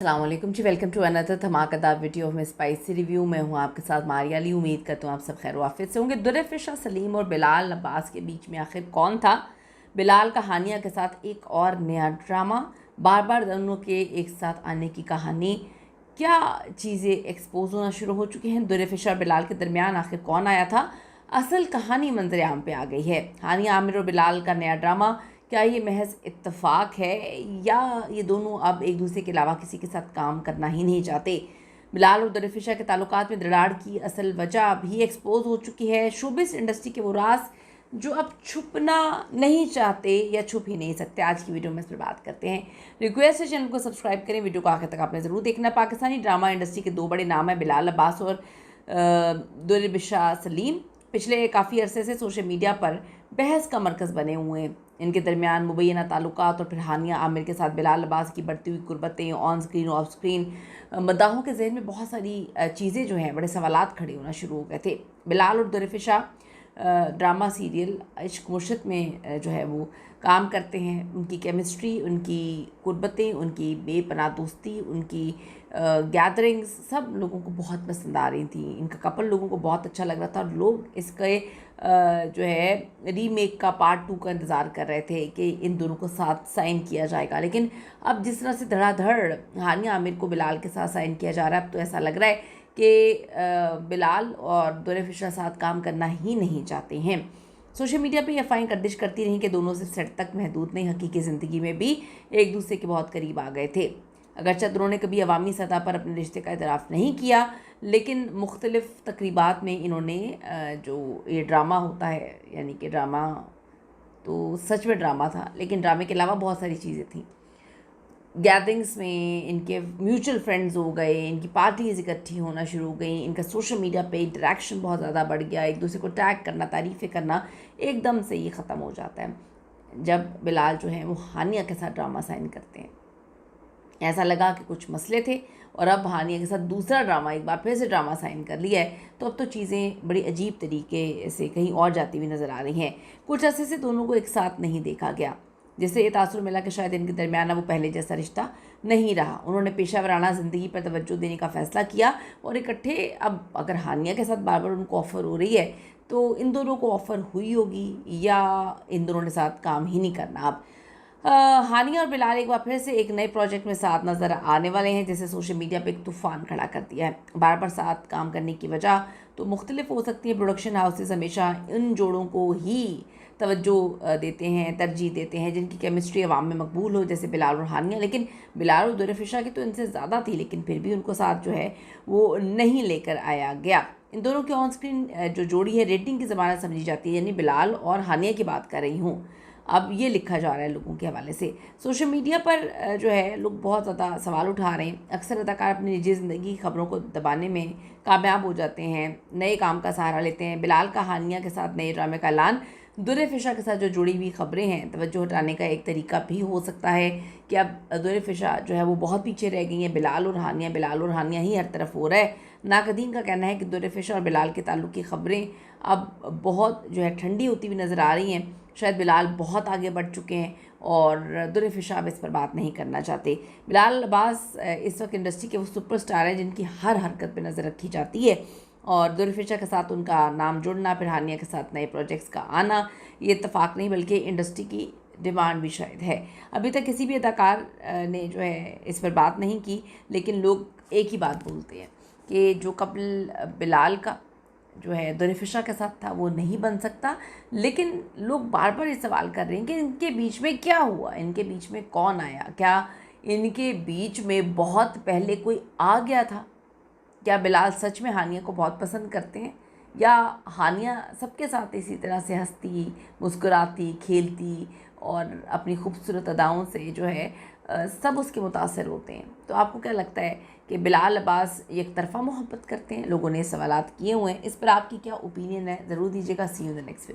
अस्सलाम वालेकुम जी, welcome to another धमाकेदार वीडियो में स्पाइसी रिव्यू। मैं हूँ आपके साथ मारिया अली। उम्मीद करता हूँ आप सब खैर वाफियत से होंगे। दुर्रफिशा सलीम और बिलाल अब्बास के बीच में आखिर कौन था? बिलाल का हानिया के साथ एक और नया ड्रामा, बार बार दोनों के एक साथ आने की कहानी, क्या चीज़ें एक्सपोज होना शुरू हो चुकी हैं? दुर्रफिशा और बिलाल के दरमियान आखिर कौन आया था? असल कहानी मंजर आम पे आ गई है। हानिया आमिर और बिलाल का नया ड्रामा, क्या ये महज इत्तेफाक है या ये दोनों अब एक दूसरे के अलावा किसी के साथ काम करना ही नहीं चाहते? बिलाल और दुर्रफिशा के ताल्लुकात में दरार की असल वजह भी एक्सपोज हो चुकी है। शोबिस इंडस्ट्री के वो राज जो अब छुपना नहीं चाहते या छुप ही नहीं सकते। आज की वीडियो में इस पर बात करते हैं। रिक्वेस्ट है चैनल को सब्सक्राइब करें, वीडियो को आखिर तक आपने ज़रूर देखना। पाकिस्तानी ड्रामा इंडस्ट्री के दो बड़े नाम हैं, बिलाल अब्बास और दुर्रफिशा सलीम। पिछले काफ़ी अरसे से सोशल मीडिया पर बहस का मरकज़ बने हुए हैं। इनके दरमियान मुबैना ताल्लुकात और फिर हानिया आमिर के साथ बिलाल अब्बास की बढ़ती हुई कुर्बतें, ऑन स्क्रीन ऑफ स्क्रीन मद्दाहों के जहन में बहुत सारी चीज़ें जो हैं, बड़े सवालात खड़े होना शुरू हो गए थे। बिलाल और दुर्रफिशा ड्रामा सीरियल इश्क मुर्शद में जो है वो काम करते हैं। उनकी केमिस्ट्री, उनकी कुर्बतें, उनकी बेपनाह दोस्ती, उनकी गैदरिंग्स सब लोगों को बहुत पसंद आ रही थी। इनका कपल लोगों को बहुत अच्छा लग रहा था और लोग इसके जो है रीमेक का पार्ट 2 का इंतज़ार कर रहे थे कि इन दोनों को साथ साइन किया जाएगा। लेकिन अब जिस तरह से धड़ाधड़ हानिया आमिर को बिलाल के साथ साइन किया जा रहा है, अब तो ऐसा लग रहा है कि बिलाल और दुर्रफिशा साथ काम करना ही नहीं चाहते हैं। सोशल मीडिया पे अफवाहें गर्दिश करती रहीं कि दोनों सिर्फ सेट तक महदूद नहीं, हकीकी ज़िंदगी में भी एक दूसरे के बहुत करीब आ गए थे। अगरचे दोनों ने कभी अवामी सतह पर अपने रिश्ते का इतराफ़ नहीं किया, लेकिन मुख्तलिफ़ तकरीबात में इन्होंने जो ये ड्रामा होता है, यानी कि ड्रामा तो सच में ड्रामा था, लेकिन ड्रामे के अलावा बहुत सारी चीज़ें थीं। गैदरिंग्स में इनके म्यूचुअल फ्रेंड्स हो गए, इनकी पार्टीज़ इकट्ठी होना शुरू हो गई, इनका सोशल मीडिया पे इंटरेक्शन बहुत ज़्यादा बढ़ गया, एक दूसरे को टैग करना, तारीफ़ें करना एकदम से ये ख़त्म हो जाता है जब बिलाल जो है वो हानिया के साथ ड्रामा साइन करते हैं। ऐसा लगा कि कुछ मसले थे और अब हानिया के साथ दूसरा ड्रामा, एक बार फिर से ड्रामा साइन कर लिया है, तो अब तो चीज़ें बड़ी अजीब तरीके से कहीं और जाती हुई नज़र आ रही हैं। कुछ अरसे से दोनों को एक साथ नहीं देखा गया, जिससे ये तासुर मिला कि शायद इनके दरमियान वो पहले जैसा रिश्ता नहीं रहा। उन्होंने पेशा वराना ज़िंदगी पर तवज्जो देने का फ़ैसला किया और इकट्ठे, अब अगर हानिया के साथ बार बार उनको ऑफ़र हो रही है तो इन दोनों को ऑफ़र हुई होगी या इन दोनों ने साथ काम ही नहीं करना। अब हानिया और बिलाल एक बार फिर से एक नए प्रोजेक्ट में साथ नज़र आने वाले हैं, जिसे सोशल मीडिया पे एक तूफ़ान खड़ा कर दिया है। बार बार साथ काम करने की वजह तो मुख्तलिफ हो सकती है। प्रोडक्शन हाउसेस हमेशा इन जोड़ों को ही तवज्जो देते हैं, तरजीह देते हैं जिनकी केमिस्ट्री अवाम में मकबूल हो, जैसे बिलाल और हानिया। लेकिन बिलाल और दुर्रफिशा की तो इनसे ज़्यादा थी, लेकिन फिर भी उनको साथ जो है वो नहीं लेकर आया गया। इन दोनों की ऑन स्क्रीन जो जोड़ी है रेटिंग की ज़मानत समझी जाती है, यानी बिलाल और हानिया की बात कर रही हूँ। अब ये लिखा जा रहा है लोगों के हवाले से। सोशल मीडिया पर जो है लोग बहुत ज़्यादा सवाल उठा रहे हैं। अक्सर अदाकार अपनी निजी ज़िंदगी की खबरों को दबाने में कामयाब हो जाते हैं, नए काम का सहारा लेते हैं। बिलाल का हानिया के साथ नए ड्रामे का ऐलान, दुर्रफिशा के साथ जो जुड़ी हुई खबरें हैं, तवज्जो हटाने का एक तरीका भी हो सकता है कि अब दुर्रफिशा जो है वो बहुत पीछे रह गई हैं। बिलाल और हानिया ही हर तरफ हो रहा है। नाकदीन का कहना है कि दुर्रफिशा और बिलाल के ताल्लुक़ की खबरें अब बहुत जो है ठंडी होती हुई नज़र आ रही हैं। शायद बिलाल बहुत आगे बढ़ चुके हैं और दुर्रफिशा अब इस पर बात नहीं करना चाहते। बिलाल अब्बास इस वक्त इंडस्ट्री के वो सुपरस्टार हैं जिनकी हर हरकत पे नज़र रखी जाती है और दुर्रफिशा के साथ उनका नाम जुड़ना, फिर हानिया के साथ नए प्रोजेक्ट्स का आना, ये इत्तेफाक नहीं बल्कि इंडस्ट्री की डिमांड भी शायद है। अभी तक किसी भी अदाकार ने जो है इस पर बात नहीं की, लेकिन लोग एक ही बात बोलते हैं कि जो कपल बिलाल का जो है दुर्रफिशा के साथ था वो नहीं बन सकता। लेकिन लोग बार बार ये सवाल कर रहे हैं कि इनके बीच में क्या हुआ, इनके बीच में कौन आया, क्या इनके बीच में बहुत पहले कोई आ गया था? क्या बिलाल सच में हानिया को बहुत पसंद करते हैं या हानिया सबके साथ इसी तरह से हंसती, मुस्कुराती, खेलती और अपनी खूबसूरत अदाओं से जो है सब उसके मुतासर होते हैं? तो आपको क्या लगता है कि बिलाल अब्बास एक तरफ़ा मोहब्बत करते हैं? लोगों ने सवालात किए हुए हैं, इस पर आपकी क्या ओपिनियन है, ज़रूर दीजिएगा। See you in the next video.